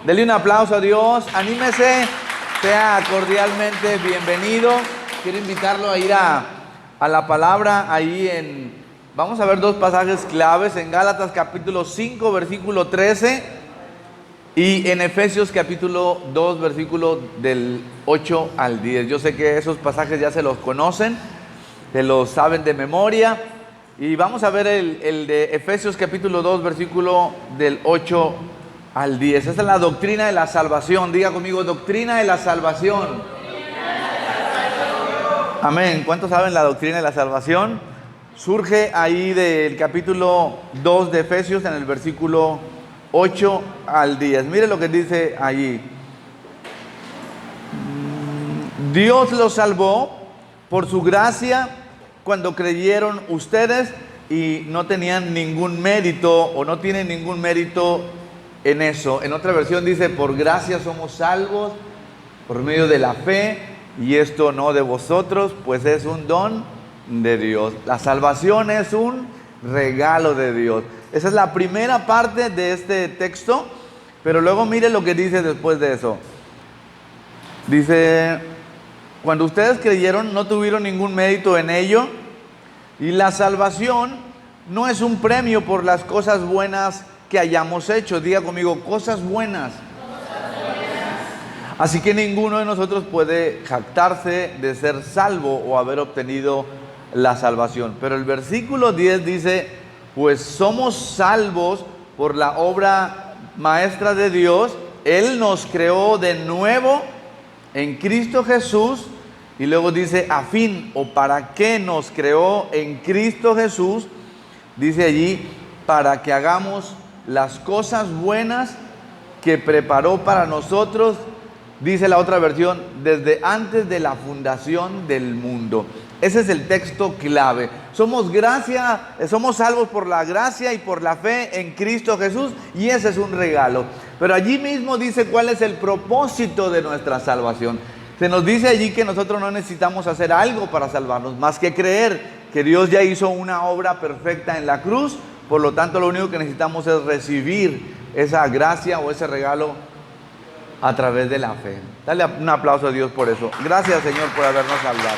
Dele un aplauso a Dios, anímese, sea cordialmente bienvenido. Quiero invitarlo a ir a la palabra vamos a ver dos pasajes claves en Gálatas capítulo 5, versículo 13 y en Efesios capítulo 2, versículo del 8 al 10. Yo sé que esos pasajes ya se los conocen, se los saben de memoria. Y vamos a ver el de Efesios capítulo 2, versículo del 8 al 10. Esta es la doctrina de la salvación. Diga conmigo, doctrina de la salvación. Amén. ¿Cuántos saben la doctrina de la salvación? Surge ahí del capítulo 2 de Efesios en el versículo 8 al 10. Mire lo que dice allí. Dios los salvó por su gracia cuando creyeron ustedes y no tenían ningún mérito o no tienen ningún mérito en eso. En otra versión dice, por gracia somos salvos por medio de la fe, y esto no de vosotros, pues es un don de Dios. La salvación es un regalo de Dios. Esa es la primera parte de este texto, pero luego mire lo que dice después de eso. Dice, cuando ustedes creyeron no tuvieron ningún mérito en ello, y la salvación no es un premio por las cosas buenas que hayamos hecho. Diga conmigo, cosas buenas. Así que ninguno de nosotros puede jactarse de ser salvo o haber obtenido la salvación. Pero el versículo 10 dice, pues somos salvos por la obra maestra de Dios. Él nos creó de nuevo en Cristo Jesús. Y luego dice, a fin o para qué nos creó en Cristo Jesús. Dice allí, para que hagamos las cosas buenas que preparó para nosotros. Dice la otra versión, desde antes de la fundación del mundo. Ese es el texto clave. Somos salvos por la gracia y por la fe en Cristo Jesús, y ese es un regalo. Pero allí mismo dice cuál es el propósito de nuestra salvación. Se nos dice allí que nosotros no necesitamos hacer algo para salvarnos, más que creer que Dios ya hizo una obra perfecta en la cruz. Por lo tanto, lo único que necesitamos es recibir esa gracia o ese regalo a través de la fe. Dale un aplauso a Dios por eso. Gracias, Señor, por habernos salvado.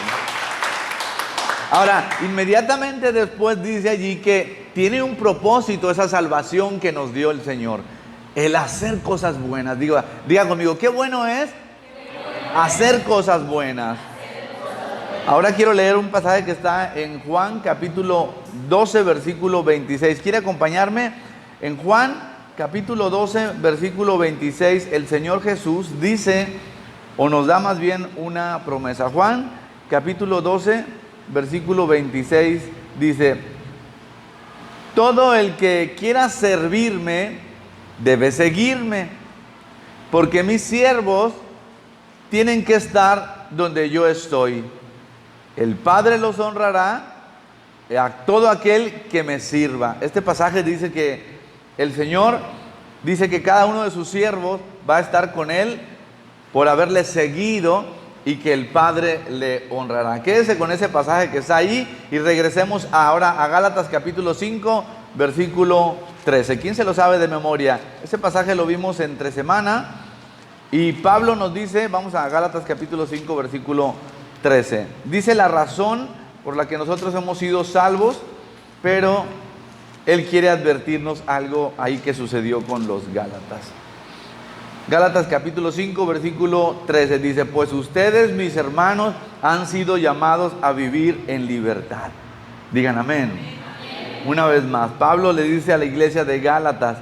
Ahora, inmediatamente después dice allí que tiene un propósito esa salvación que nos dio el Señor. El hacer cosas buenas. Diga conmigo, ¿qué bueno es? Hacer cosas buenas. Ahora quiero leer un pasaje que está en Juan capítulo 12, versículo 26. ¿Quiere acompañarme? En Juan capítulo 12, versículo 26, el Señor Jesús dice, o nos da más bien una promesa. Juan capítulo 12, versículo 26 dice, todo el que quiera servirme debe seguirme, porque mis siervos tienen que estar donde yo estoy. El Padre los honrará a todo aquel que me sirva. Este pasaje dice que el Señor dice que cada uno de sus siervos va a estar con Él por haberle seguido, y que el Padre le honrará. Quédese con ese pasaje que está ahí y regresemos ahora a Gálatas capítulo 5, versículo 13. ¿Quién se lo sabe de memoria? Ese pasaje lo vimos entre semana y Pablo nos dice, vamos a Gálatas capítulo 5, versículo 13. Dice la razón por la que nosotros hemos sido salvos, pero él quiere advertirnos algo ahí que sucedió con los Gálatas. Gálatas capítulo 5, versículo 13 dice, pues ustedes, mis hermanos, han sido llamados a vivir en libertad. Digan amén. Una vez más, Pablo le dice a la iglesia de Gálatas,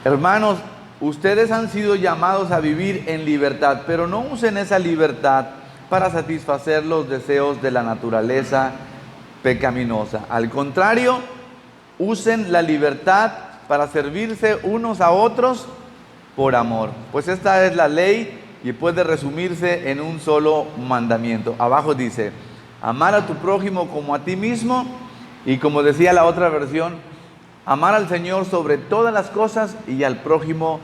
hermanos, ustedes han sido llamados a vivir en libertad, pero no usen esa libertad para satisfacer los deseos de la naturaleza pecaminosa. Al contrario, usen la libertad para servirse unos a otros por amor. Pues esta es la ley y puede resumirse en un solo mandamiento. Abajo dice, amar a tu prójimo como a ti mismo, y como decía la otra versión, amar al Señor sobre todas las cosas y al prójimo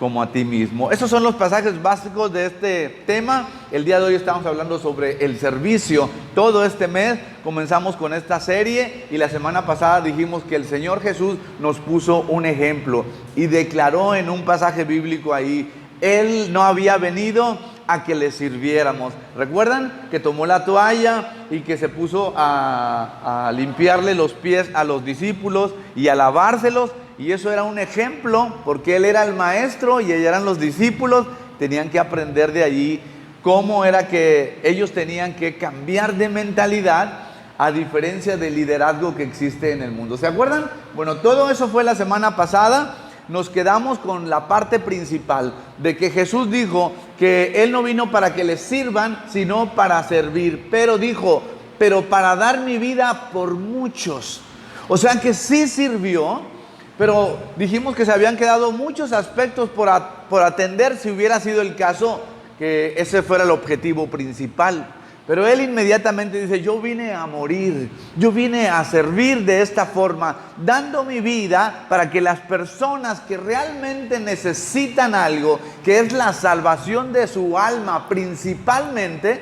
como a ti mismo. Esos son los pasajes básicos de este tema. El día de hoy estamos hablando sobre el servicio. Todo este mes comenzamos con esta serie y la semana pasada dijimos que el Señor Jesús nos puso un ejemplo y declaró en un pasaje bíblico ahí, Él no había venido a que le sirviéramos. ¿Recuerdan? Que tomó la toalla y que se puso a limpiarle los pies a los discípulos y a lavárselos. Y eso era un ejemplo, porque Él era el maestro y ellos eran los discípulos. Tenían que aprender de allí cómo era que ellos tenían que cambiar de mentalidad, a diferencia del liderazgo que existe en el mundo. ¿Se acuerdan? Bueno, todo eso fue la semana pasada. Nos quedamos con la parte principal de que Jesús dijo que Él no vino para que les sirvan, sino para servir. Pero dijo, pero para dar mi vida por muchos. O sea que sí sirvió, pero dijimos que se habían quedado muchos aspectos por atender si hubiera sido el caso que ese fuera el objetivo principal. Pero Él inmediatamente dice, yo vine a morir, yo vine a servir de esta forma, dando mi vida para que las personas que realmente necesitan algo, que es la salvación de su alma principalmente,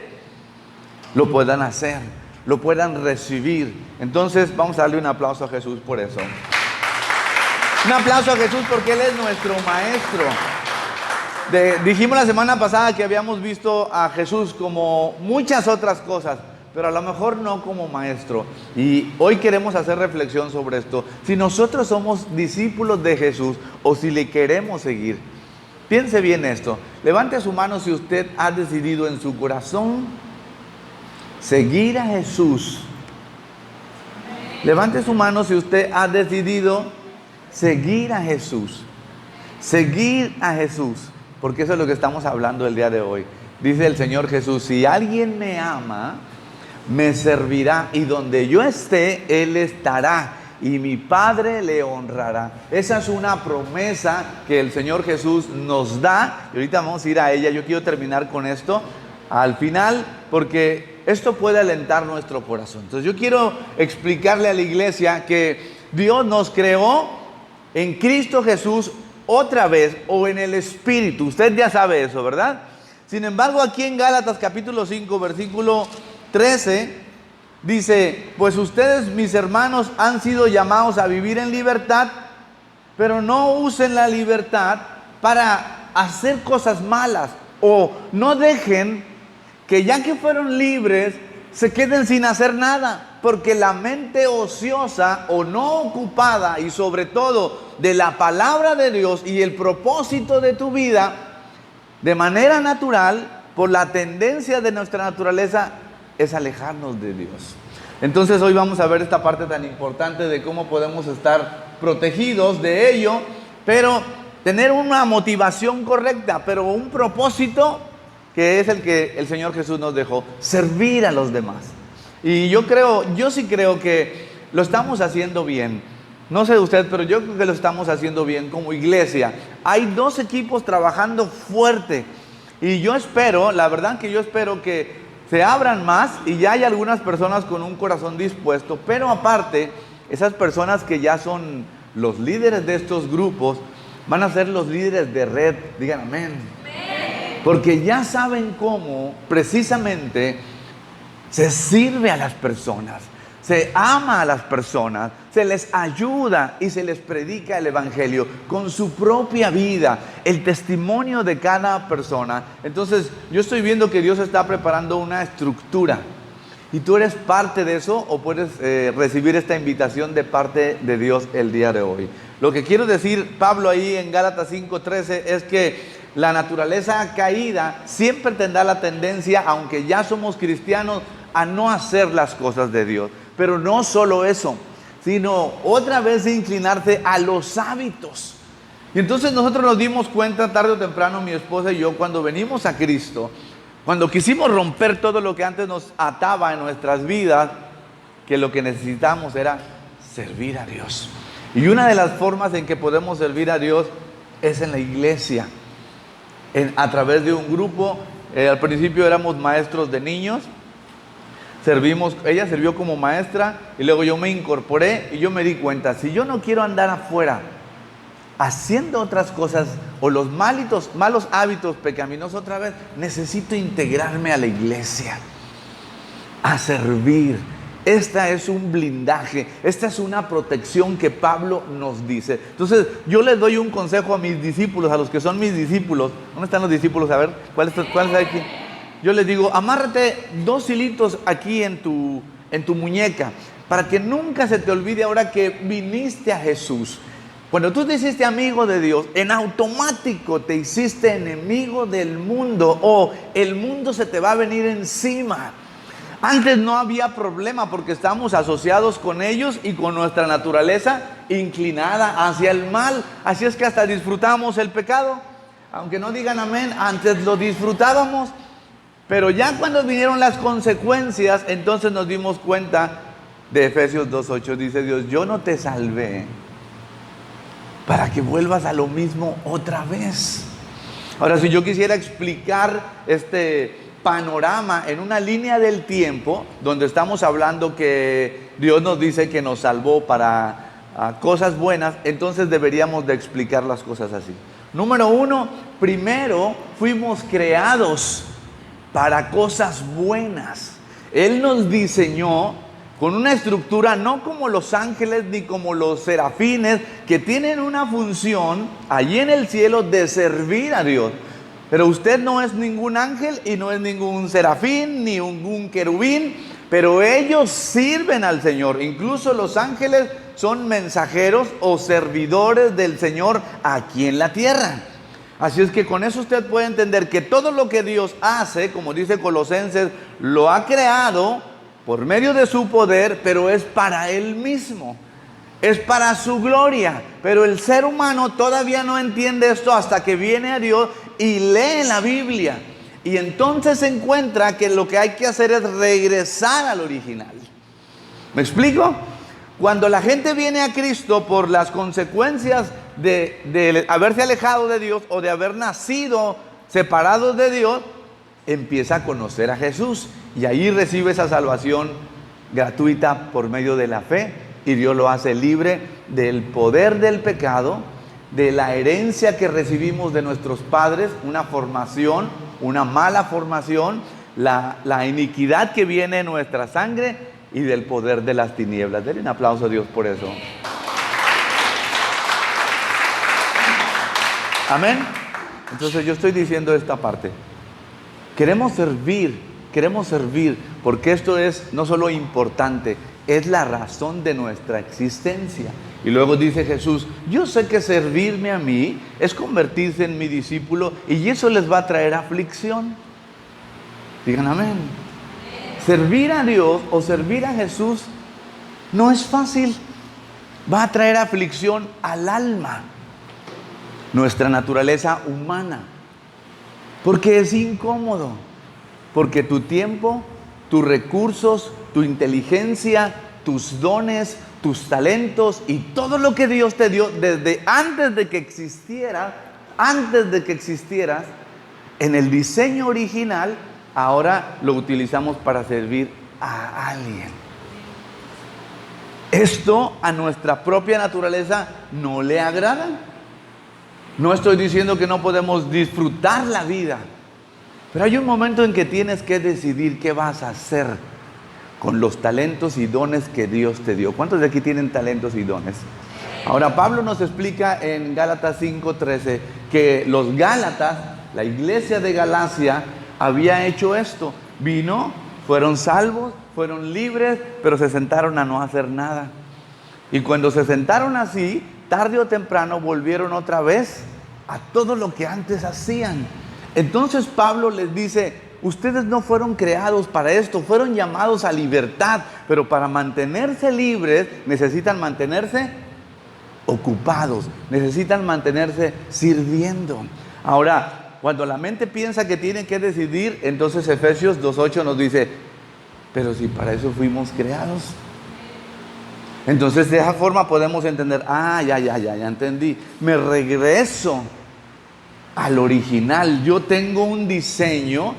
lo puedan hacer, lo puedan recibir. Entonces vamos a darle un aplauso a Jesús por eso. Un aplauso a Jesús porque Él es nuestro maestro. Dijimos la semana pasada que habíamos visto a Jesús como muchas otras cosas, pero a lo mejor no como maestro. Y hoy queremos hacer reflexión sobre esto. Si nosotros somos discípulos de Jesús o si le queremos seguir, piense bien esto. Levante su mano si usted ha decidido en su corazón seguir a Jesús. Levante su mano si usted ha decidido seguir a Jesús. Seguir a Jesús. Porque eso es lo que estamos hablando el día de hoy. Dice el Señor Jesús, si alguien me ama, me servirá, y donde yo esté, Él estará, y mi Padre le honrará. Esa es una promesa que el Señor Jesús nos da, y ahorita vamos a ir a ella. Yo quiero terminar con esto al final, porque esto puede alentar nuestro corazón. Entonces yo quiero explicarle a la iglesia que Dios nos creó en Cristo Jesús otra vez, o en el Espíritu. Usted ya sabe eso, ¿verdad? Sin embargo, aquí en Gálatas capítulo 5, versículo 13, dice, pues ustedes, mis hermanos, han sido llamados a vivir en libertad, pero no usen la libertad para hacer cosas malas, o no dejen que ya que fueron libres, se queden sin hacer nada. Porque la mente ociosa o no ocupada, y sobre todo de la palabra de Dios y el propósito de tu vida, de manera natural, por la tendencia de nuestra naturaleza, es alejarnos de Dios. Entonces hoy vamos a ver esta parte tan importante de cómo podemos estar protegidos de ello, pero tener una motivación correcta, pero un propósito que es el que el Señor Jesús nos dejó: servir a los demás. Y yo sí creo que lo estamos haciendo bien. No sé usted, pero yo creo que lo estamos haciendo bien como iglesia. Hay dos equipos trabajando fuerte. Y yo espero, la verdad que yo espero que se abran más y ya hay algunas personas con un corazón dispuesto. Pero aparte, esas personas que ya son los líderes de estos grupos, van a ser los líderes de red. Digan amén. Porque ya saben cómo precisamente se sirve a las personas, se ama a las personas, se les ayuda y se les predica el evangelio con su propia vida, el testimonio de cada persona. Entonces yo estoy viendo que Dios está preparando una estructura, y tú eres parte de eso, o puedes recibir esta invitación de parte de Dios el día de hoy. Lo que quiero decir Pablo ahí en Gálatas 5:13 es que la naturaleza caída siempre tendrá la tendencia, aunque ya somos cristianos, a no hacer las cosas de Dios. Pero no solo eso, sino otra vez de inclinarse a los hábitos. Y entonces nosotros nos dimos cuenta tarde o temprano, mi esposa y yo, cuando venimos a Cristo, cuando quisimos romper todo lo que antes nos ataba en nuestras vidas, que lo que necesitamos era servir a Dios. Y una de las formas en que podemos servir a Dios es en la iglesia, a través de un grupo. Al principio éramos maestros de niños, ella sirvió como maestra y luego yo me incorporé y yo me di cuenta, si yo no quiero andar afuera haciendo otras cosas o los malos hábitos pecaminosos otra vez, necesito integrarme a la iglesia, a servir. Esta es un blindaje, esta es una protección que Pablo nos dice. Entonces, yo les doy un consejo a mis discípulos, a los que son mis discípulos. ¿Dónde están los discípulos? A ver, ¿cuál es aquí? Yo les digo, amárrate 2 hilitos aquí en tu muñeca, para que nunca se te olvide ahora que viniste a Jesús. Cuando tú te hiciste amigo de Dios, en automático te hiciste enemigo del mundo, o el mundo se te va a venir encima. Antes no había problema porque estamos asociados con ellos y con nuestra naturaleza inclinada hacia el mal. Así es que hasta disfrutamos el pecado. Aunque no digan amén, antes lo disfrutábamos. Pero ya cuando vinieron las consecuencias, entonces nos dimos cuenta de Efesios 2:8. Dice Dios, yo no te salvé para que vuelvas a lo mismo otra vez. Ahora, si yo quisiera explicar este panorama en una línea del tiempo, donde estamos hablando que Dios nos dice que nos salvó para cosas buenas, entonces deberíamos de explicar las cosas así. Número 1, primero fuimos creados para cosas buenas. Él nos diseñó con una estructura no como los ángeles ni como los serafines, que tienen una función allí en el cielo de servir a Dios. Pero usted no es ningún ángel y no es ningún serafín ni ningún querubín, pero ellos sirven al Señor. Incluso los ángeles son mensajeros o servidores del Señor aquí en la tierra. Así es que con eso usted puede entender que todo lo que Dios hace, como dice Colosenses, lo ha creado por medio de su poder, pero es para Él mismo. Es para su gloria, pero el ser humano todavía no entiende esto hasta que viene a Dios y lee la Biblia. Y entonces se encuentra que lo que hay que hacer es regresar al original. ¿Me explico? Cuando la gente viene a Cristo por las consecuencias de haberse alejado de Dios o de haber nacido separados de Dios, empieza a conocer a Jesús y ahí recibe esa salvación gratuita por medio de la fe. Y Dios lo hace libre del poder del pecado, de la herencia que recibimos de nuestros padres, una formación, una mala formación, la iniquidad que viene en nuestra sangre y del poder de las tinieblas. Denle un aplauso a Dios por eso. Amén. Entonces yo estoy diciendo esta parte. Queremos servir porque esto es no solo importante, es la razón de nuestra existencia. Y luego dice Jesús, yo sé que servirme a mí es convertirse en mi discípulo y eso les va a traer aflicción. Digan amén. Servir a Dios o servir a Jesús no es fácil. Va a traer aflicción al alma, nuestra naturaleza humana, porque es incómodo, porque tu tiempo, tus recursos, tu inteligencia, tus dones, tus talentos y todo lo que Dios te dio desde antes de que existieras, en el diseño original, ahora lo utilizamos para servir a alguien. Esto a nuestra propia naturaleza no le agrada. No estoy diciendo que no podemos disfrutar la vida, pero hay un momento en que tienes que decidir qué vas a hacer con los talentos y dones que Dios te dio. ¿Cuántos de aquí tienen talentos y dones? Ahora Pablo nos explica en Gálatas 5:13 que los Gálatas, la iglesia de Galacia, había hecho esto. Vino, fueron salvos, fueron libres, pero se sentaron a no hacer nada. Y cuando se sentaron así, tarde o temprano volvieron otra vez a todo lo que antes hacían. Entonces Pablo les dice, ustedes no fueron creados para esto, fueron llamados a libertad, pero para mantenerse libres necesitan mantenerse ocupados, necesitan mantenerse sirviendo. Ahora, cuando la mente piensa que tiene que decidir, entonces Efesios 2:8 nos dice, pero si para eso fuimos creados. Entonces de esa forma podemos entender, ya entendí, me regreso al original. Yo tengo un diseño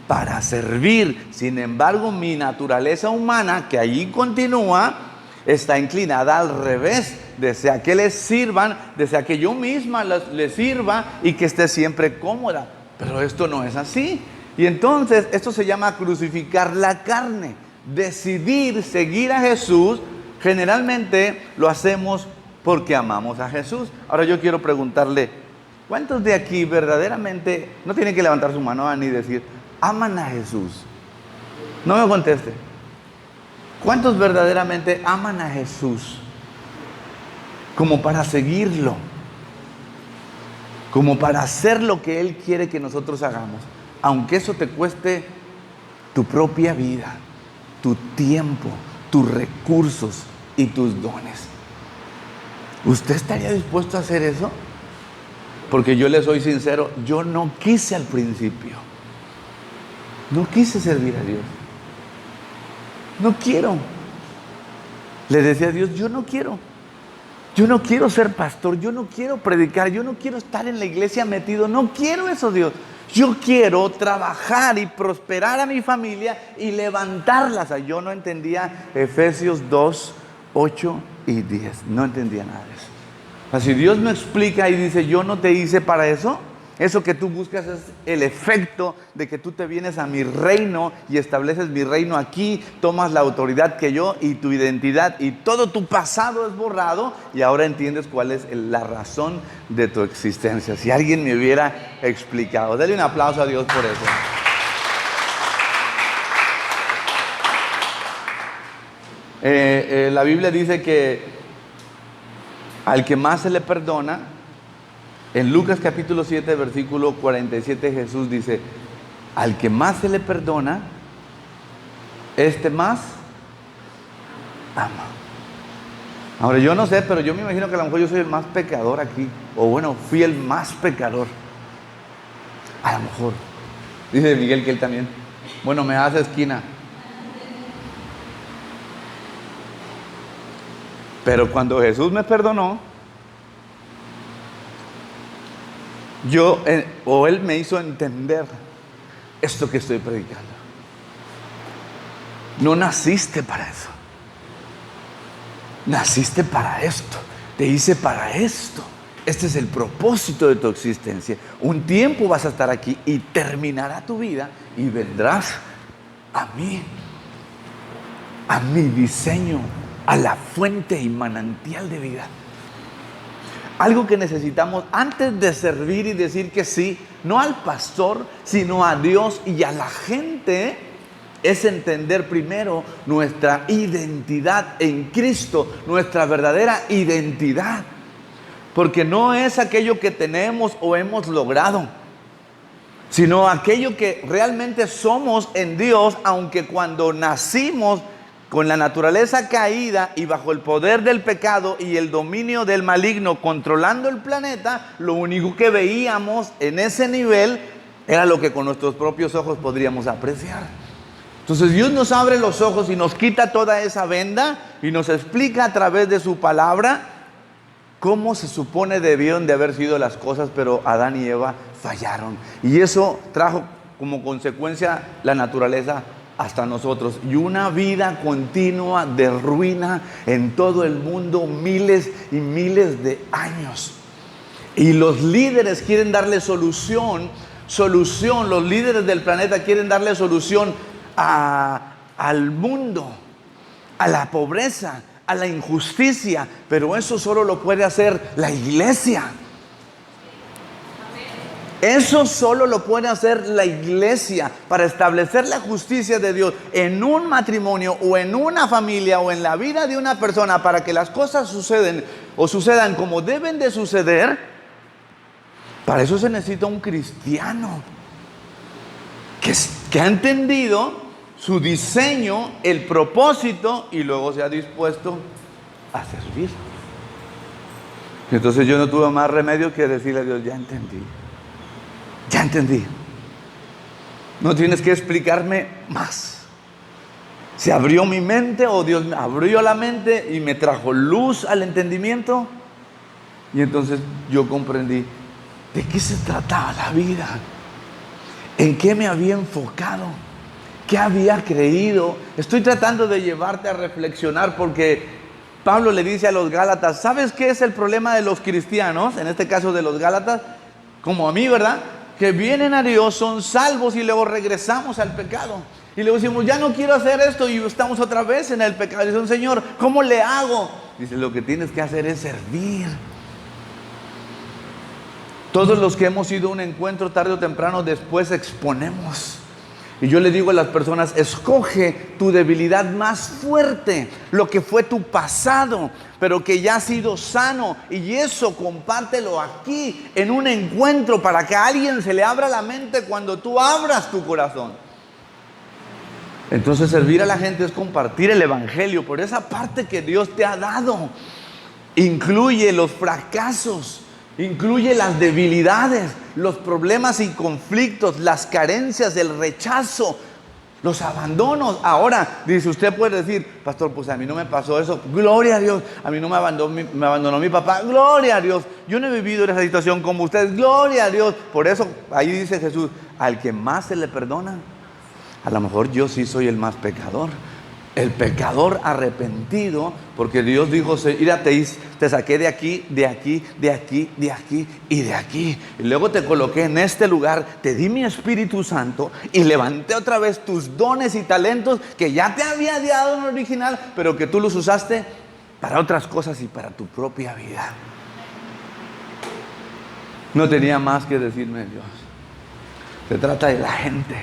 para servir. Sin embargo, mi naturaleza humana, que allí continúa, está inclinada al revés. Desea que les sirvan, desea que yo misma les sirva y que esté siempre cómoda. Pero esto no es así. Y entonces esto se llama crucificar la carne. Decidir seguir a Jesús, generalmente lo hacemos porque amamos a Jesús. Ahora yo quiero preguntarle, ¿cuántos de aquí verdaderamente, no tienen que levantar su mano ni decir, aman a Jesús? No me conteste. ¿Cuántos verdaderamente aman a Jesús como para seguirlo? Como para hacer lo que Él quiere que nosotros hagamos, aunque eso te cueste tu propia vida, tu tiempo, tus recursos y tus dones. ¿Usted estaría dispuesto a hacer eso? Porque yo le soy sincero, yo no quise al principio. No quise servir a Dios. No quiero. Le decía a Dios, yo no quiero. Yo no quiero ser pastor, yo no quiero predicar, yo no quiero estar en la iglesia metido. No quiero eso, Dios. Yo quiero trabajar y prosperar a mi familia y levantarlas. Yo no entendía Efesios 2, 8 y 10. No entendía nada de eso. Si Dios me explica y dice, yo no te hice para eso, eso que tú buscas es el efecto de que tú te vienes a mi reino y estableces mi reino aquí, tomas la autoridad que yo y tu identidad y todo tu pasado es borrado y ahora entiendes cuál es la razón de tu existencia. Si alguien me hubiera explicado, dale un aplauso a Dios por eso. La Biblia dice que al que más se le perdona, en Lucas capítulo 7, versículo 47, Jesús dice, al que más se le perdona, este más ama. Ahora yo no sé, pero yo me imagino que a lo mejor yo soy el más pecador aquí, o bueno, fui el más pecador. A lo mejor. Dice Miguel que él también. Bueno, me hace esquina. Pero cuando Jesús me perdonó, Él me hizo entender esto que estoy predicando. No naciste para eso. Naciste para esto. Te hice para esto. Este es el propósito de tu existencia. Un tiempo vas a estar aquí y terminará tu vida y vendrás a mí, a mi diseño, a la fuente y manantial de vida. Algo que necesitamos antes de servir y decir que sí, no al pastor, sino a Dios y a la gente, es entender primero nuestra identidad en Cristo, nuestra verdadera identidad. Porque no es aquello que tenemos o hemos logrado, sino aquello que realmente somos en Dios, aunque cuando nacimos con la naturaleza caída y bajo el poder del pecado y el dominio del maligno controlando el planeta, lo único que veíamos en ese nivel era lo que con nuestros propios ojos podríamos apreciar. Entonces Dios nos abre los ojos y nos quita toda esa venda y nos explica a través de su palabra cómo se supone debieron de haber sido las cosas, pero Adán y Eva fallaron. Y eso trajo como consecuencia la naturaleza hasta nosotros y una vida continua de ruina en todo el mundo, miles y miles de años. Y los líderes quieren darle solución, los líderes del planeta quieren darle solución al mundo, a la pobreza, a la injusticia, pero eso solo lo puede hacer la iglesia. Eso solo lo puede hacer la iglesia para establecer la justicia de Dios en un matrimonio o en una familia o en la vida de una persona para que las cosas sucedan como deben de suceder. Para eso se necesita un cristiano que ha entendido su diseño, el propósito y luego se ha dispuesto a servir. Entonces yo no tuve más remedio que decirle a Dios, ya entendí. Ya entendí. No tienes que explicarme más. Se abrió mi mente o Dios me abrió la mente y me trajo luz al entendimiento. Y entonces yo comprendí de qué se trataba la vida. En qué me había enfocado. Qué había creído. Estoy tratando de llevarte a reflexionar porque Pablo le dice a los Gálatas, ¿sabes qué es el problema de los cristianos? En este caso de los Gálatas, como a mí, ¿verdad? Que vienen a Dios, son salvos y luego regresamos al pecado. Y luego decimos, ya no quiero hacer esto y estamos otra vez en el pecado. Y dicen, Señor, ¿cómo le hago? Dice, lo que tienes que hacer es servir. Todos los que hemos ido a un encuentro tarde o temprano después exponemos. Y yo le digo a las personas, escoge tu debilidad más fuerte, lo que fue tu pasado, pero que ya ha sido sano. Y eso compártelo aquí en un encuentro para que a alguien se le abra la mente cuando tú abras tu corazón. Entonces servir a la gente es compartir el evangelio por esa parte que Dios te ha dado. Incluye los fracasos. Incluye las debilidades, los problemas y conflictos, las carencias, el rechazo, los abandonos. Ahora, dice, usted puede decir, pastor, pues a mí no me pasó eso. Gloria a Dios. A mí no me abandonó mi papá. Gloria a Dios. Yo no he vivido en esa situación como ustedes. Gloria a Dios. Por eso, ahí dice Jesús, al que más se le perdona, a lo mejor yo sí soy el más pecador. El pecador arrepentido, porque Dios dijo, mira, te saqué de aquí, de aquí, de aquí, de aquí y de aquí. Y luego te coloqué en este lugar, te di mi Espíritu Santo y levanté otra vez tus dones y talentos que ya te había dado en el original, pero que tú los usaste para otras cosas y para tu propia vida. No tenía más que decirme Dios. Se trata de la gente,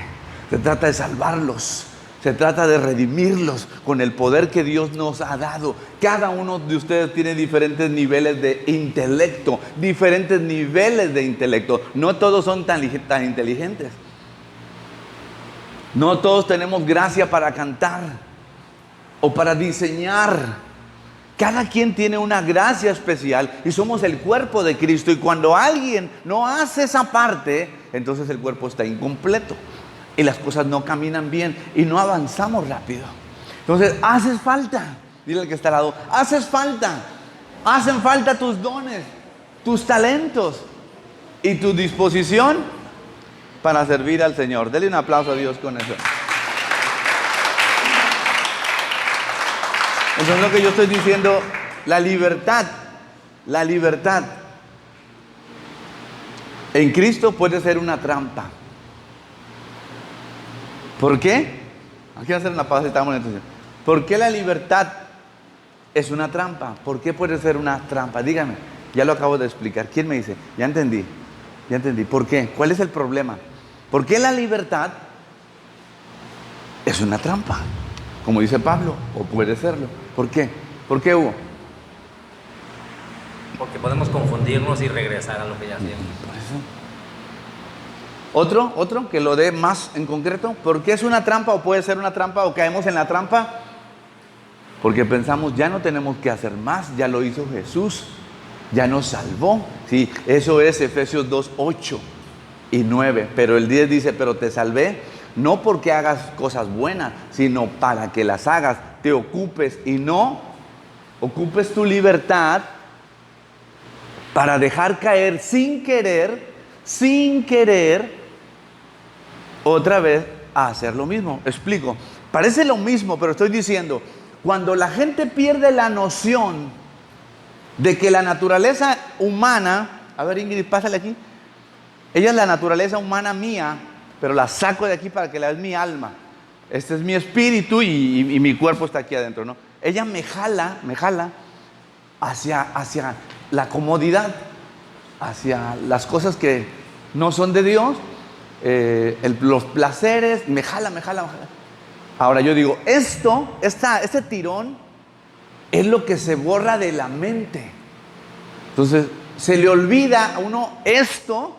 se trata de salvarlos. Se trata de redimirlos con el poder que Dios nos ha dado. Cada uno de ustedes tiene diferentes niveles de intelecto. Diferentes niveles de intelecto. No todos son tan inteligentes. No todos tenemos gracia para cantar o para diseñar. Cada quien tiene una gracia especial y somos el cuerpo de Cristo. Y cuando alguien no hace esa parte, entonces el cuerpo está incompleto. Y las cosas no caminan bien y no avanzamos rápido. Entonces, haces falta. Dile al que está al lado, haces falta. Hacen falta tus dones, tus talentos y tu disposición para servir al Señor. Dele un aplauso a Dios con eso. Entonces, lo que yo estoy diciendo, la libertad en Cristo puede ser una trampa. ¿Por qué? Aquí voy a hacer una pausa y estamos en entonces. ¿Por qué la libertad es una trampa? ¿Por qué puede ser una trampa? Dígame, ya lo acabo de explicar. ¿Quién me dice? Ya entendí. ¿Por qué? ¿Cuál es el problema? ¿Por qué la libertad es una trampa? Como dice Pablo, o puede serlo. ¿Por qué? ¿Por qué, Hugo? Porque podemos confundirnos y regresar a lo que ya hacíamos. Por eso. Otro que lo dé más en concreto. ¿Por qué es una trampa o puede ser una trampa o caemos en la trampa? Porque pensamos, ya no tenemos que hacer más, ya lo hizo Jesús, ya nos salvó. Sí, eso es Efesios 2, 8 y 9. Pero el 10 dice, pero te salvé no porque hagas cosas buenas, sino para que las hagas, te ocupes y no ocupes tu libertad para dejar caer sin querer, otra vez a hacer lo mismo. Explico. Parece lo mismo, pero estoy diciendo, cuando la gente pierde la noción de que la naturaleza humana, a ver Ingrid, pásale aquí. Ella es la naturaleza humana mía, pero la saco de aquí para que la veas mi alma. Este es mi espíritu y mi cuerpo está aquí adentro, ¿no? Ella me jala hacia la comodidad, hacia las cosas que no son de Dios. Los placeres, me jala. Ahora yo digo, este tirón es lo que se borra de la mente. Entonces se le olvida a uno esto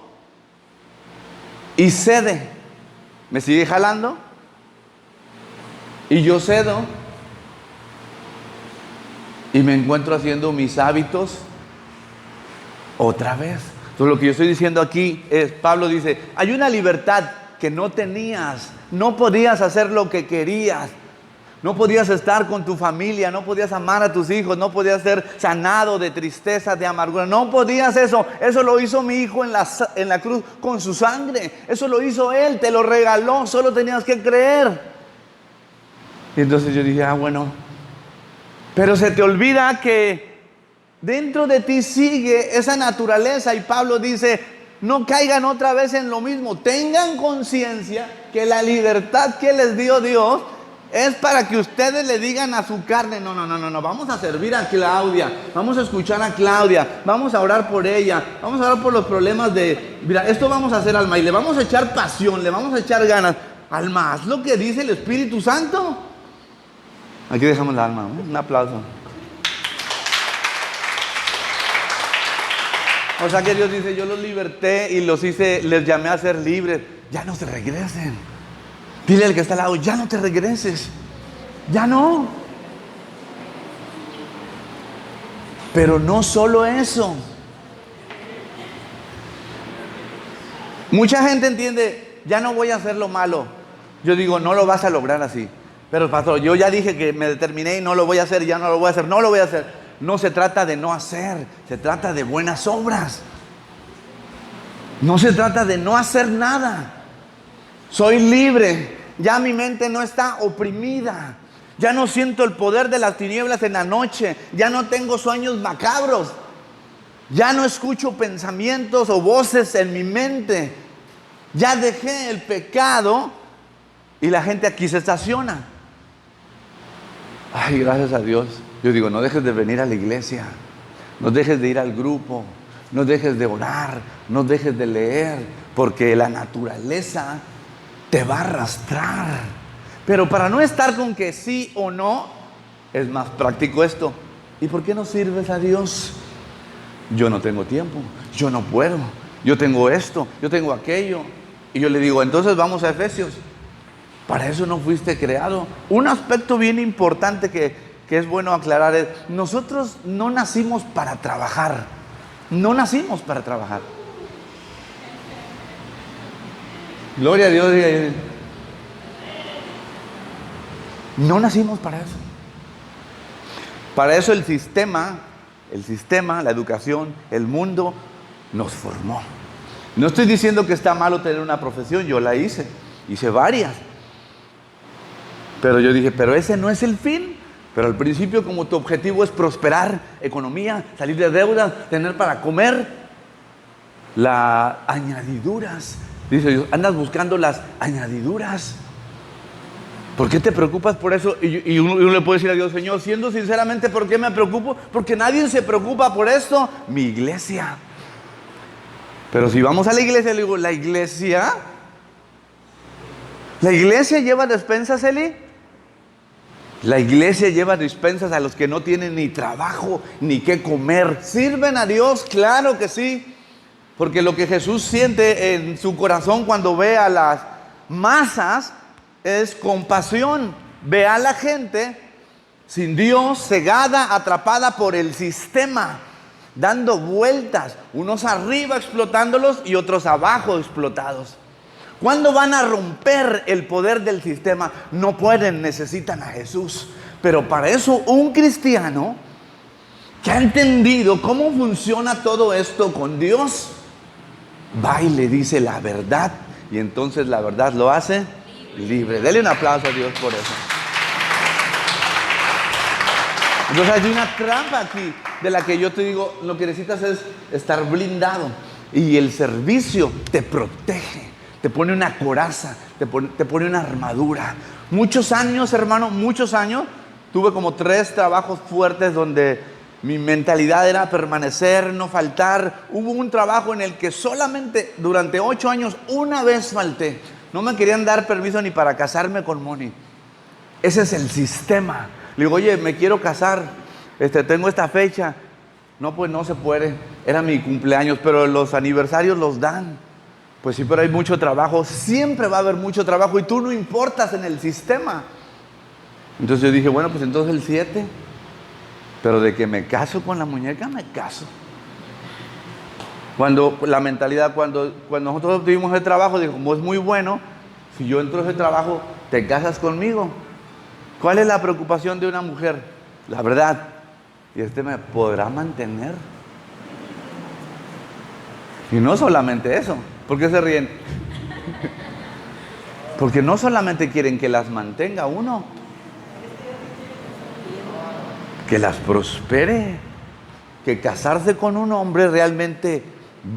y cede. Me sigue jalando y yo cedo y me encuentro haciendo mis hábitos otra vez. Entonces lo que yo estoy diciendo aquí es, Pablo dice, hay una libertad que no tenías, no podías hacer lo que querías, no podías estar con tu familia, no podías amar a tus hijos, no podías ser sanado de tristeza, de amargura, no podías eso lo hizo mi hijo en la cruz con su sangre, eso lo hizo él, te lo regaló, solo tenías que creer. Y entonces yo dije, bueno, Pero se te olvida que dentro de ti sigue esa naturaleza, y Pablo dice, no caigan otra vez en lo mismo. Tengan conciencia que la libertad que les dio Dios es para que ustedes le digan a su carne, no, vamos a servir a Claudia, vamos a escuchar a Claudia, vamos a orar por ella, vamos a orar por los problemas mira, esto vamos a hacer, Alma, y le vamos a echar pasión, le vamos a echar ganas. Alma, haz lo que dice el Espíritu Santo. Aquí dejamos la Alma, un aplauso. O sea que Dios dice, yo los liberté y los hice, les llamé a ser libres. Ya no se regresen. Dile al que está al lado, ya no te regreses. Ya no. Pero no solo eso. Mucha gente entiende, ya no voy a hacer lo malo. Yo digo, no lo vas a lograr así. Pero pastor, yo ya dije que me determiné y no lo voy a hacer, ya no lo voy a hacer, no lo voy a hacer. No se trata de no hacer, se trata de buenas obras. No se trata de no hacer nada. Soy libre, ya mi mente no está oprimida. Ya no siento el poder de las tinieblas en la noche. Ya no tengo sueños macabros. Ya no escucho pensamientos o voces en mi mente. Ya dejé el pecado y la gente aquí se estaciona. Ay, gracias a Dios. Yo digo, no dejes de venir a la iglesia, no dejes de ir al grupo, no dejes de orar, no dejes de leer, porque la naturaleza te va a arrastrar. Pero para no estar con que sí o no, es más práctico esto. ¿Y por qué no sirves a Dios? Yo no tengo tiempo, yo no puedo, yo tengo esto, yo tengo aquello. Y yo le digo, entonces vamos a Efesios. Para eso no fuiste creado. Un aspecto bien importante que es bueno aclarar es, nosotros no nacimos para trabajar. No nacimos para trabajar. Gloria a Dios. No nacimos para eso. Para eso el sistema, la educación, el mundo nos formó. No estoy diciendo que está malo tener una profesión, yo la hice varias. Pero yo dije, pero ese no es el fin. Pero al principio, como tu objetivo es prosperar, economía, salir de deudas, tener para comer, las añadiduras. Dice Dios, andas buscando las añadiduras. ¿Por qué te preocupas por eso? Y uno le puede decir a Dios, Señor, siendo sinceramente, ¿por qué me preocupo? Porque nadie se preocupa por esto. Mi iglesia. Pero si vamos a la iglesia, le digo, ¿la iglesia lleva despensas, Eli? La iglesia lleva despensas a los que no tienen ni trabajo ni qué comer. ¿Sirven a Dios? Claro que sí. Porque lo que Jesús siente en su corazón cuando ve a las masas es compasión. Ve a la gente sin Dios, cegada, atrapada por el sistema, dando vueltas, unos arriba explotándolos y otros abajo explotados. ¿Cuándo van a romper el poder del sistema? No pueden, necesitan a Jesús. Pero para eso un cristiano que ha entendido cómo funciona todo esto con Dios, va y le dice la verdad, y entonces la verdad lo hace libre. Dele un aplauso a Dios por eso. Entonces hay una trampa aquí de la que yo te digo, lo que necesitas es estar blindado, y el servicio te protege. Te pone una coraza, te pone una armadura. Muchos años, hermano, muchos años. Tuve como 3 trabajos fuertes donde mi mentalidad era permanecer, no faltar. Hubo un trabajo en el que solamente durante 8 años, una vez falté. No me querían dar permiso ni para casarme con Moni. Ese es el sistema. Le digo, oye, me quiero casar. Tengo esta fecha. No, pues no se puede. Era mi cumpleaños, pero los aniversarios los dan. Pues sí, pero hay mucho trabajo, siempre va a haber mucho trabajo y tú no importas en el sistema. Entonces yo dije, bueno, pues entonces el 7, pero de que me caso con la muñeca, me caso. Cuando la mentalidad, cuando nosotros obtuvimos el trabajo, dijo, como es muy bueno, si yo entro a ese trabajo, ¿te casas conmigo? ¿Cuál es la preocupación de una mujer? La verdad, ¿y me podrá mantener? Y no solamente eso. ¿Por qué se ríen? Porque no solamente quieren que las mantenga uno, que las prospere, que casarse con un hombre realmente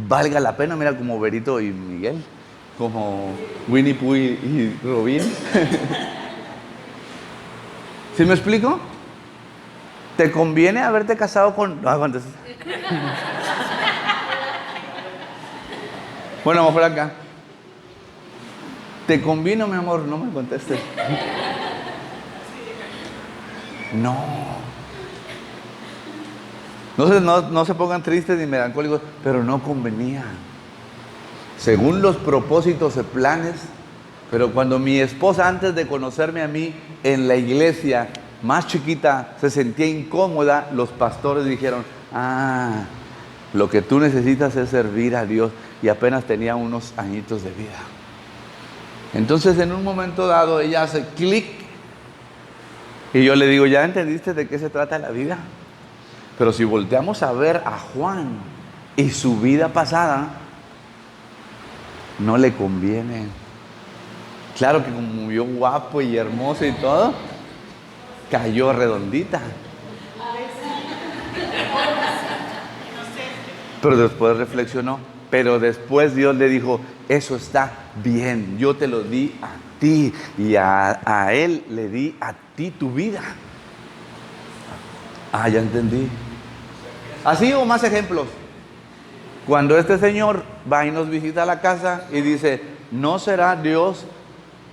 valga la pena. Mira, como Berito y Miguel, como Winnie Pooh y Robin. ¿Sí me explico? ¿Te conviene haberte casado con...? No, aguantes. Bueno, vamos por acá. ¿Te convino, mi amor? No me contestes. No. No se pongan tristes ni melancólicos, pero no convenía. Según los propósitos y planes, pero cuando mi esposa, antes de conocerme a mí, en la iglesia, más chiquita, se sentía incómoda, los pastores dijeron, lo que tú necesitas es servir a Dios, y apenas tenía unos añitos de vida. Entonces, en un momento dado, ella hace clic, y yo le digo, ¿ya entendiste de qué se trata la vida? Pero si volteamos a ver a Juan y su vida pasada, no le conviene. Claro que como vio guapo y hermoso y todo, cayó redondita. Pero después reflexionó. Pero después Dios le dijo, eso está bien, yo te lo di a ti y a él le di a ti tu vida. Ya entendí. Así o más ejemplos. Cuando este señor va y nos visita a la casa y dice, ¿no será Dios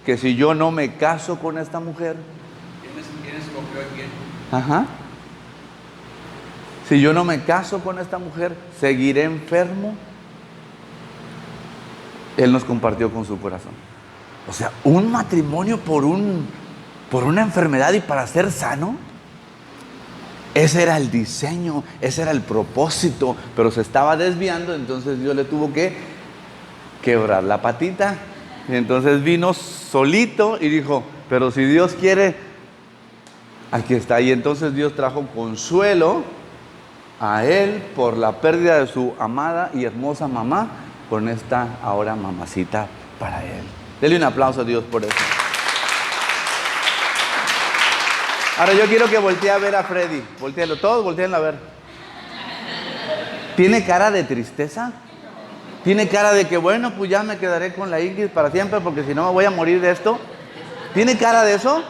que si yo no me caso con esta mujer? ¿Quién escogió a quién? Ajá. Si yo no me caso con esta mujer, ¿seguiré enfermo? Él nos compartió con su corazón. O sea, un matrimonio por una enfermedad y para ser sano. Ese era el diseño, ese era el propósito, pero se estaba desviando, entonces Dios le tuvo que quebrar la patita. Y entonces vino solito y dijo, pero si Dios quiere, aquí está. Y entonces Dios trajo consuelo a él por la pérdida de su amada y hermosa mamá, con esta ahora mamacita para él. Dele un aplauso a Dios por eso. Ahora yo quiero que voltee a ver a Freddy. Voltéalo, todos volteen a ver. ¿Tiene cara de tristeza? ¿Tiene cara de que, bueno, pues ya me quedaré con la Ingrid para siempre porque si no me voy a morir de esto? ¿Tiene cara de eso?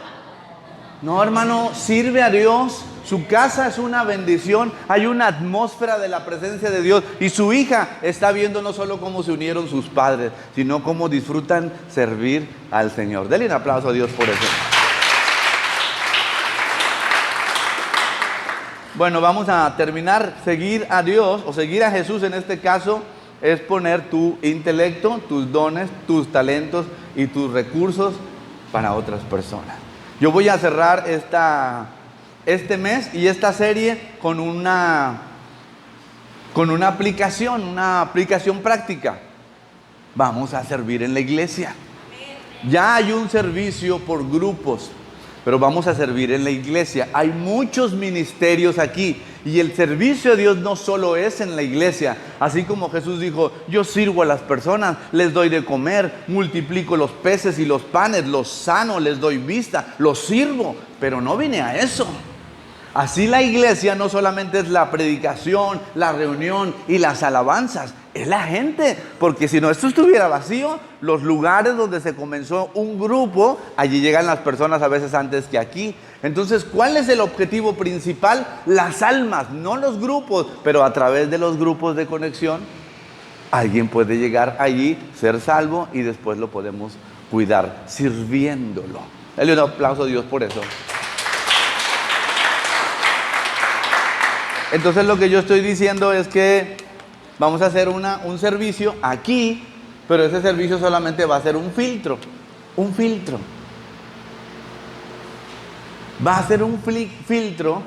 No, hermano, sirve a Dios. Su casa es una bendición. Hay una atmósfera de la presencia de Dios. Y su hija está viendo no solo cómo se unieron sus padres, sino cómo disfrutan servir al Señor. Denle un aplauso a Dios por eso. Bueno, vamos a terminar. Seguir a Dios o seguir a Jesús en este caso es poner tu intelecto, tus dones, tus talentos y tus recursos para otras personas. Yo voy a cerrar este mes y esta serie con una aplicación práctica. Vamos a servir en la iglesia. Ya hay un servicio por grupos, pero vamos a servir en la iglesia. Hay muchos ministerios aquí y el servicio a Dios no solo es en la iglesia. Así como Jesús dijo, yo sirvo a las personas, les doy de comer, multiplico los peces y los panes, los sano, les doy vista, los sirvo, pero no vine a eso. Así la iglesia no solamente es la predicación, la reunión y las alabanzas, es la gente, porque si no esto estuviera vacío, los lugares donde se comenzó un grupo, allí llegan las personas a veces antes que aquí. Entonces, ¿cuál es el objetivo principal? Las almas, no los grupos, pero a través de los grupos de conexión, alguien puede llegar allí, ser salvo y después lo podemos cuidar, sirviéndolo. Dale un aplauso a Dios por eso. Entonces lo que yo estoy diciendo es que vamos a hacer un servicio aquí, pero ese servicio solamente va a ser un filtro. Va a ser un filtro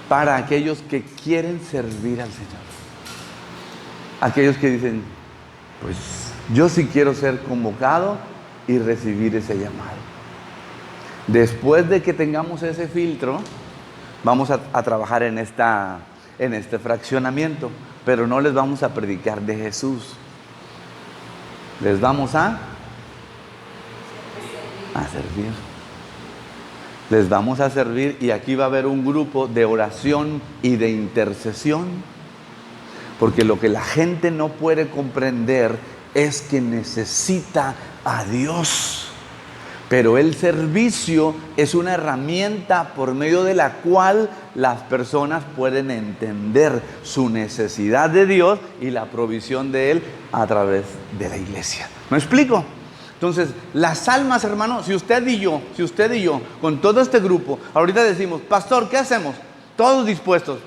para aquellos que quieren servir al Señor. Aquellos que dicen, pues yo sí quiero ser convocado y recibir ese llamado. Después de que tengamos ese filtro, vamos a trabajar en este fraccionamiento, pero no les vamos a predicar de Jesús. Les vamos a servir. les vamos a servir y aquí va a haber un grupo de oración y de intercesión. Porque lo que la gente no puede comprender es que necesita a Dios. Pero el servicio es una herramienta por medio de la cual las personas pueden entender su necesidad de Dios y la provisión de Él a través de la iglesia. ¿Me explico? Entonces, las almas, hermano, si usted y yo, con todo este grupo, ahorita decimos, pastor, ¿qué hacemos? Todos dispuestos.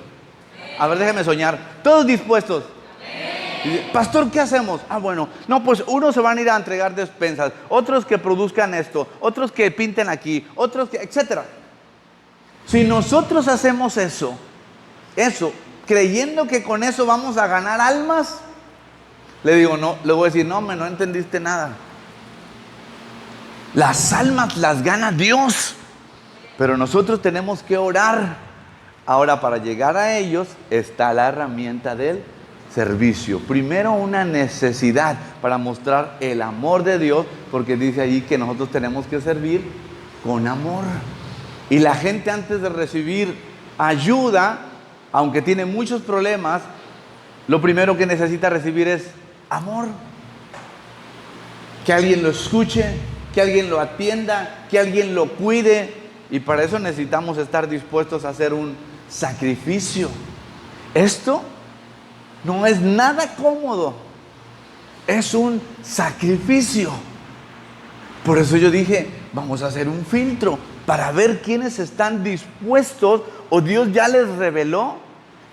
A ver, déjeme soñar. Todos dispuestos. Pastor, ¿qué hacemos? Bueno, no, pues unos se van a ir a entregar despensas, otros que produzcan esto, otros que pinten aquí, otros que, etcétera. Si nosotros hacemos eso, creyendo que con eso vamos a ganar almas, le digo, no, le voy a decir, no entendiste nada. Las almas las gana Dios, pero nosotros tenemos que orar. Ahora, para llegar a ellos está la herramienta del servicio. Primero, una necesidad para mostrar el amor de Dios, porque dice allí que nosotros tenemos que servir con amor. Y la gente, antes de recibir ayuda, aunque tiene muchos problemas, lo primero que necesita recibir es amor. Que alguien lo escuche, que alguien lo atienda, que alguien lo cuide. Y para eso necesitamos estar dispuestos a hacer un sacrificio. Esto no es nada cómodo, es un sacrificio. Por eso yo dije, vamos a hacer un filtro para ver quiénes están dispuestos, o Dios ya les reveló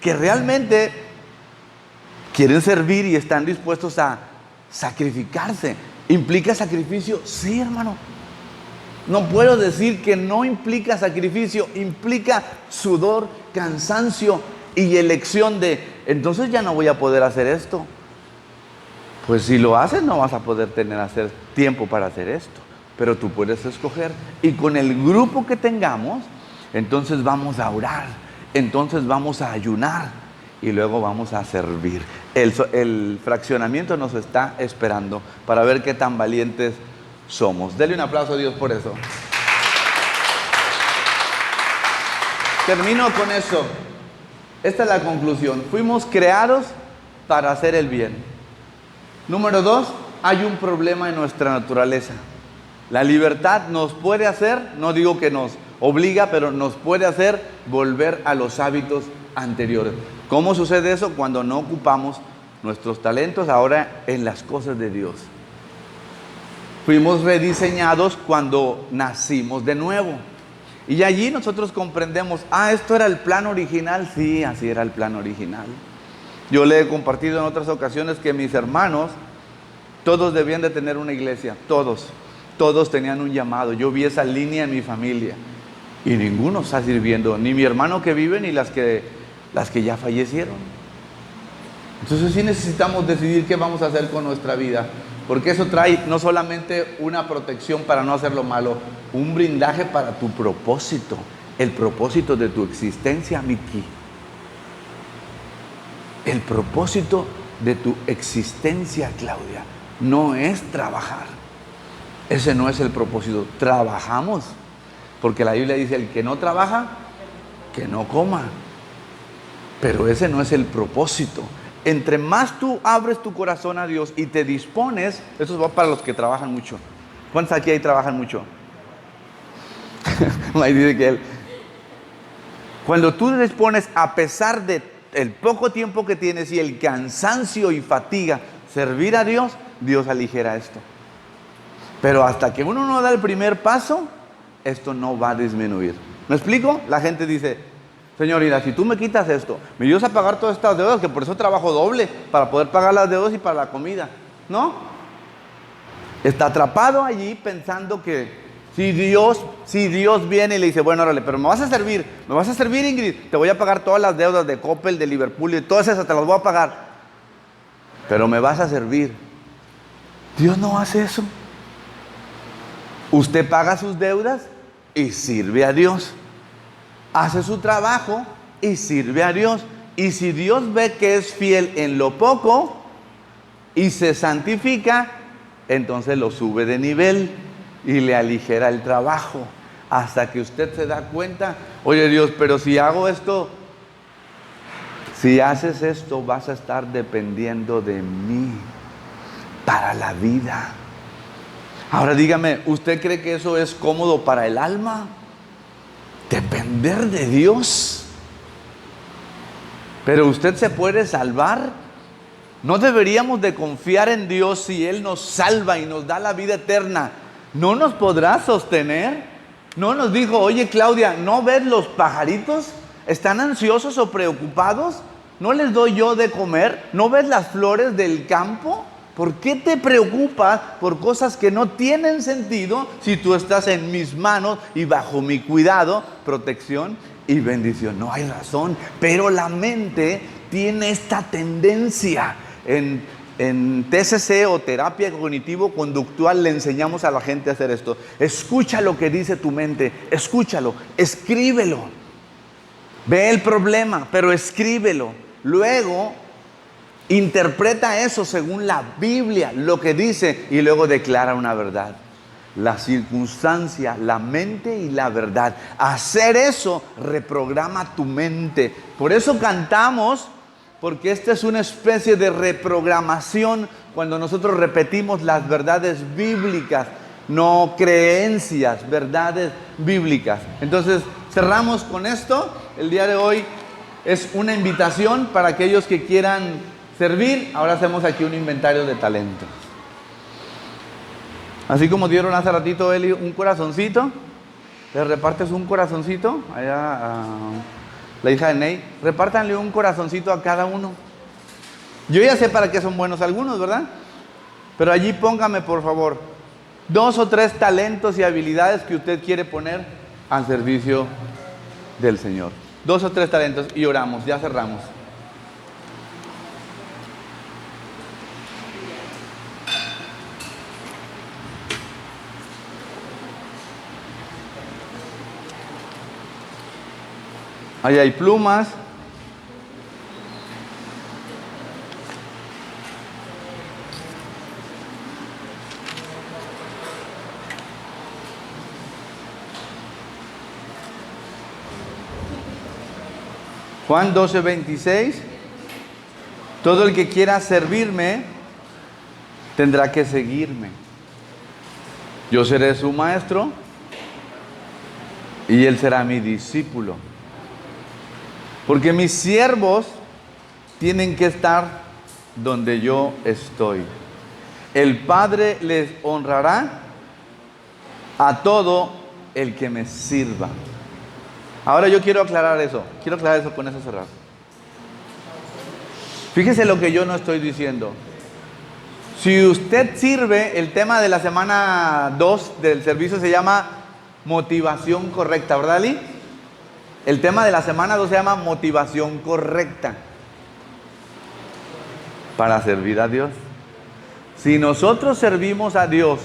que realmente quieren servir y están dispuestos a sacrificarse. ¿Implica sacrificio? Sí, hermano. No puedo decir que no implica sacrificio, implica sudor, cansancio y elección de, entonces ya no voy a poder hacer esto. Pues si lo haces no vas a poder hacer tiempo para hacer esto, pero tú puedes escoger. Y con el grupo que tengamos, entonces vamos a orar, entonces vamos a ayunar y luego vamos a servir. El fraccionamiento nos está esperando para ver qué tan valientes somos. Dele un aplauso a Dios por eso. Termino con eso. Esta es la conclusión. Fuimos creados para hacer el bien. Número 2, hay un problema en nuestra naturaleza. La libertad nos puede hacer, no digo que nos obliga, pero nos puede hacer volver a los hábitos anteriores. ¿Cómo sucede eso? Cuando no ocupamos nuestros talentos ahora en las cosas de Dios. Fuimos rediseñados cuando nacimos de nuevo. Y allí nosotros comprendemos, esto era el plan original. Sí, así era el plan original. Yo le he compartido en otras ocasiones que mis hermanos, todos debían de tener una iglesia, todos tenían un llamado. Yo vi esa línea en mi familia y ninguno está sirviendo, ni mi hermano que vive, ni las que ya fallecieron. Entonces sí necesitamos decidir qué vamos a hacer con nuestra vida, porque eso trae no solamente una protección para no hacer lo malo, un blindaje para tu propósito, el propósito de tu existencia, Miki. El propósito de tu existencia, Claudia, no es trabajar. Ese no es el propósito. Trabajamos, porque la Biblia dice, el que no trabaja, que no coma. Pero ese no es el propósito. Entre más tú abres tu corazón a Dios y te dispones, eso va para los que trabajan mucho. ¿Cuántos aquí ahí trabajan mucho? Ahí dice que cuando tú te dispones, a pesar de el poco tiempo que tienes y el cansancio y fatiga, servir a Dios, Dios aligera esto. Pero hasta que uno no da el primer paso, esto no va a disminuir. ¿Me explico? La gente dice, Señor, mira, si tú me quitas esto, me ayudas a pagar todas estas deudas, que por eso trabajo doble, para poder pagar las deudas y para la comida. ¿No? Está atrapado allí pensando que si Dios viene y le dice, bueno, órale, pero me vas a servir, Ingrid, te voy a pagar todas las deudas de Coppel, de Liverpool, y todas esas te las voy a pagar, pero me vas a servir. Dios no hace eso. Usted paga sus deudas y sirve a Dios. Hace su trabajo y sirve a Dios. Y si Dios ve que es fiel en lo poco y se santifica, entonces lo sube de nivel y le aligera el trabajo. hasta que usted se da cuenta, oye Dios, pero si hago esto, si haces esto, vas a estar dependiendo de mí para la vida. Ahora dígame, ¿usted cree que eso es cómodo para el alma? Depender de Dios. Pero usted se puede salvar. ¿No deberíamos de confiar en Dios si Él nos salva y nos da la vida eterna? ¿No nos podrá sostener? ¿No nos dijo, oye Claudia, ¿no ves los pajaritos? ¿Están ansiosos o preocupados? ¿No les doy yo de comer? ¿No ves las flores del campo? ¿Por qué te preocupas por cosas que no tienen sentido si tú estás en mis manos y bajo mi cuidado, protección y bendición? No hay razón, pero la mente tiene esta tendencia. En TCC o terapia cognitivo-conductual le enseñamos a la gente a hacer esto. Escucha lo que dice tu mente, escúchalo, escríbelo. Ve el problema, pero escríbelo. Luego, interpreta eso según la Biblia, lo que dice, y luego declara una verdad. La circunstancia, la mente y la verdad. Hacer eso reprograma tu mente. Por eso cantamos, porque esta es una especie de reprogramación cuando nosotros repetimos las verdades bíblicas, no creencias, verdades bíblicas. Entonces, cerramos con esto. El día de hoy es una invitación para aquellos que quieran servir. Ahora hacemos aquí un inventario de talentos. Así como dieron hace ratito, Eli, un corazoncito, le repartes un corazoncito allá a la hija de Ney. Repártanle un corazoncito a cada uno. Yo ya sé para qué son buenos algunos, ¿verdad? Pero allí póngame, por favor, 2 o 3 talentos y habilidades que usted quiere poner al servicio del Señor. 2 o 3 talentos y oramos, ya cerramos. Ahí hay plumas. Juan 12:26. Todo el que quiera servirme tendrá que seguirme. Yo seré su maestro y él será mi discípulo. Porque mis siervos tienen que estar donde yo estoy. El Padre les honrará a todo el que me sirva. Ahora yo quiero aclarar eso. Quiero aclarar eso, con eso cerrar. Fíjese lo que yo no estoy diciendo. Si usted sirve, el tema de la semana 2 del servicio se llama motivación correcta, ¿verdad, Ali? El tema de la semana 2 se llama motivación correcta para servir a Dios. Si nosotros servimos a Dios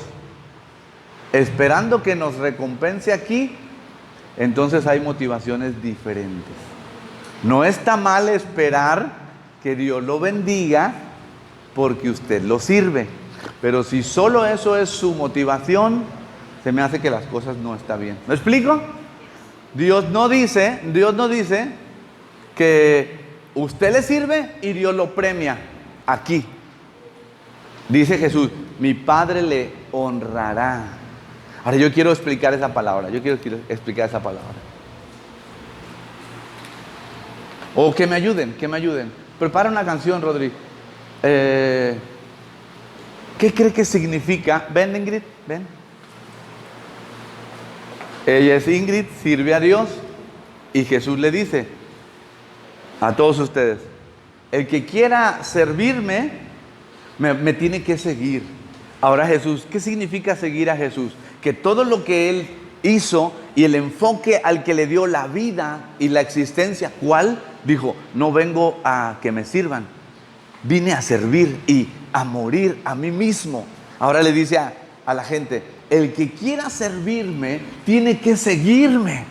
esperando que nos recompense aquí, entonces hay motivaciones diferentes. No está mal esperar que Dios lo bendiga porque usted lo sirve, pero si solo eso es su motivación, se me hace que las cosas no están bien. ¿Me explico? Dios no dice que usted le sirve y Dios lo premia aquí. Dice Jesús, mi Padre le honrará. Ahora yo quiero explicar esa palabra. O que me ayuden. Prepara una canción, Rodri. ¿Qué cree que significa? Ven, Ingrid, ven. Ella es Ingrid, sirve a Dios y Jesús le dice a todos ustedes, el que quiera servirme, me tiene que seguir. Ahora Jesús, ¿qué significa seguir a Jesús? Que todo lo que Él hizo y el enfoque al que le dio la vida y la existencia, ¿cuál? Dijo, no vengo a que me sirvan, vine a servir y a morir a mí mismo. Ahora le dice a la gente, el que quiera servirme tiene que seguirme.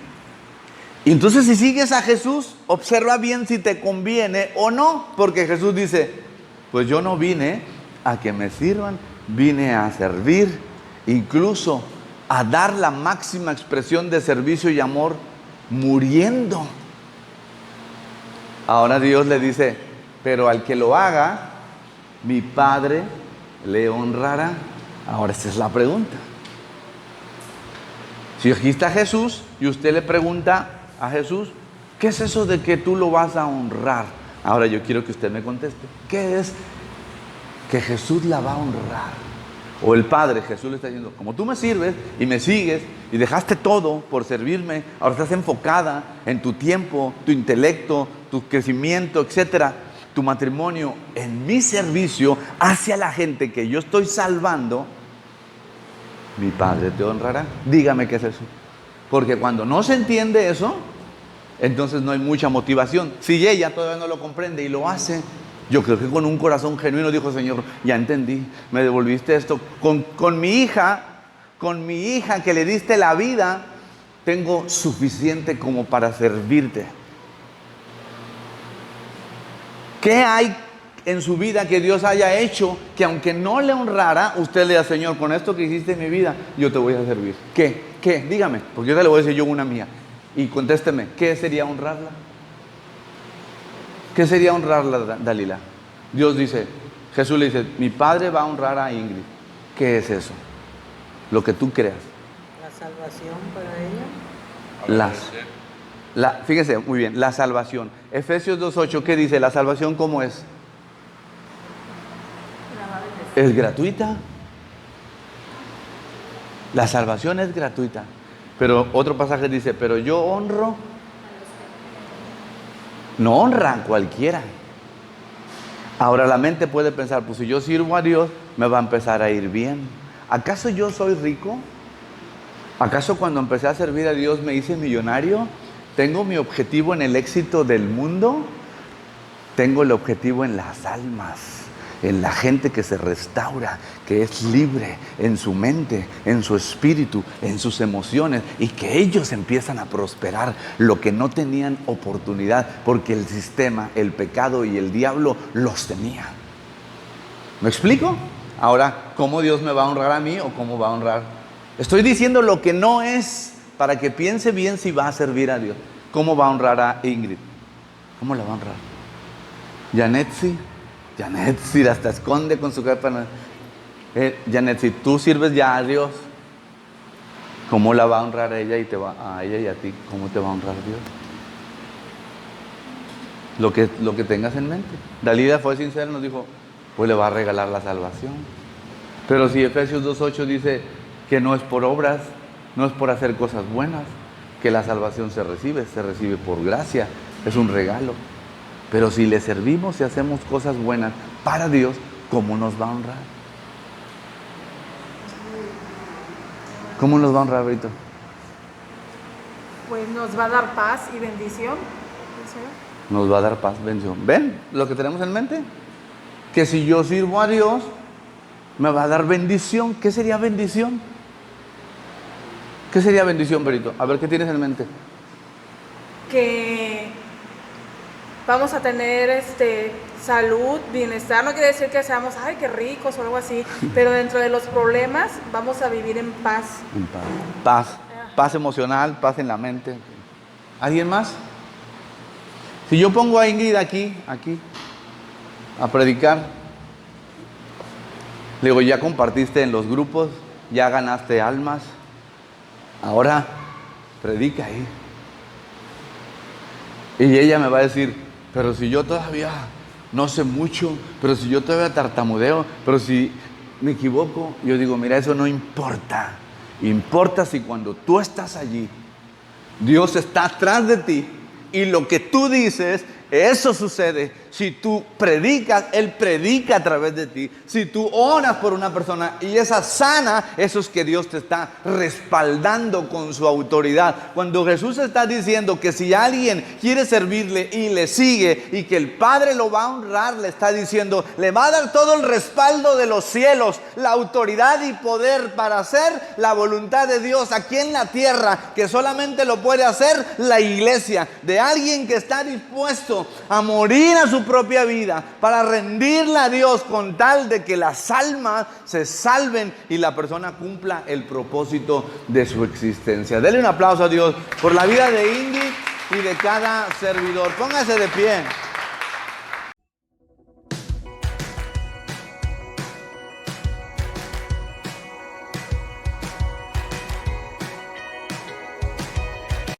Y entonces si sigues a Jesús, observa bien si te conviene o no, porque Jesús dice, pues yo no vine a que me sirvan, vine a servir. Incluso a dar la máxima expresión de servicio y amor muriendo. Ahora Dios le dice, pero al que lo haga, mi Padre le honrará. Ahora esta es la pregunta. Si aquí está Jesús y usted le pregunta a Jesús, ¿qué es eso de que tú lo vas a honrar? Ahora yo quiero que usted me conteste, ¿qué es que Jesús la va a honrar? O el Padre, Jesús le está diciendo, como tú me sirves y me sigues y dejaste todo por servirme, ahora estás enfocada en tu tiempo, tu intelecto, tu crecimiento, etcétera, tu matrimonio, en mi servicio hacia la gente que yo estoy salvando, mi Padre te honrará. Dígame qué es eso. Porque cuando no se entiende eso, entonces no hay mucha motivación. Si ella todavía no lo comprende y lo hace, yo creo que con un corazón genuino dijo, Señor, ya entendí, me devolviste esto. Con mi hija que le diste la vida, tengo suficiente como para servirte. ¿Qué hay en su vida que Dios haya hecho que aunque no le honrara, usted le diga, Señor, con esto que hiciste en mi vida, yo te voy a servir? ¿Qué? Dígame, porque yo te le voy a decir yo una mía. Y contésteme, ¿qué sería honrarla? ¿Qué sería honrarla, Dalila? Dios dice, Jesús le dice, mi Padre va a honrar a Ingrid. ¿Qué es eso? Lo que tú creas. La salvación para ella. Fíjese, muy bien, la salvación. Efesios 2:8, ¿qué dice? ¿La salvación cómo es? Es gratuita. La salvación es gratuita. Pero otro pasaje dice, pero yo honro. No honra a cualquiera. Ahora la mente puede pensar, pues si yo sirvo a Dios, me va a empezar a ir bien. ¿Acaso yo soy rico? ¿Acaso cuando empecé a servir a Dios me hice millonario? ¿Tengo mi objetivo en el éxito del mundo? Tengo el objetivo en las almas, en la gente que se restaura, que es libre en su mente, en su espíritu, en sus emociones, y que ellos empiezan a prosperar lo que no tenían oportunidad, porque el sistema, el pecado y el diablo los tenía. ¿Me explico? Ahora, ¿cómo Dios me va a honrar a mí o cómo va a honrar? Estoy diciendo lo que no es, para que piense bien si va a servir a Dios. ¿Cómo va a honrar a Ingrid? ¿Cómo la va a honrar? Janetsi hasta esconde con su capa. Janetsi, tú sirves ya a Dios. ¿Cómo la va a honrar a ella a ella y a ti? ¿Cómo te va a honrar Dios? Lo que tengas en mente. Dalila fue sincera, nos dijo, pues le va a regalar la salvación. Pero si Efesios 2:8 dice que no es por obras, no es por hacer cosas buenas, que la salvación se recibe por gracia, es un regalo. Pero si le servimos y hacemos cosas buenas para Dios, ¿cómo nos va a honrar? ¿Cómo nos va a honrar, Brito? Pues nos va a dar paz y bendición. Nos va a dar paz, bendición. ¿Ven lo que tenemos en mente? Que si yo sirvo a Dios, me va a dar bendición. ¿Qué sería bendición? ¿Qué sería bendición, Brito? A ver, ¿qué tienes en mente? Que vamos a tener salud, bienestar. No quiere decir que seamos, ay, qué ricos o algo así, pero dentro de los problemas vamos a vivir en paz. En paz. Paz emocional, paz en la mente. ¿Alguien más? Si yo pongo a Ingrid aquí, a predicar, le digo, ya compartiste en los grupos, ya ganaste almas, ahora predica ahí. Y ella me va a decir, pero si yo todavía no sé mucho, pero si yo todavía tartamudeo, pero si me equivoco, yo digo, mira, eso no importa. Importa si cuando tú estás allí, Dios está atrás de ti y lo que tú dices, eso sucede. Si tú predicas, Él predica a través de ti. Si tú oras por una persona y esa sana, eso es que Dios te está respaldando con su autoridad. Cuando Jesús está diciendo que si alguien quiere servirle y le sigue y que el Padre lo va a honrar, le está diciendo, le va a dar todo el respaldo de los cielos, la autoridad y poder para hacer la voluntad de Dios aquí en la tierra, que solamente lo puede hacer la iglesia, de alguien que está dispuesto a morir a su propia vida para rendirla a Dios con tal de que las almas se salven y la persona cumpla el propósito de su existencia. Denle un aplauso a Dios por la vida de Indy y de cada servidor. Póngase de pie.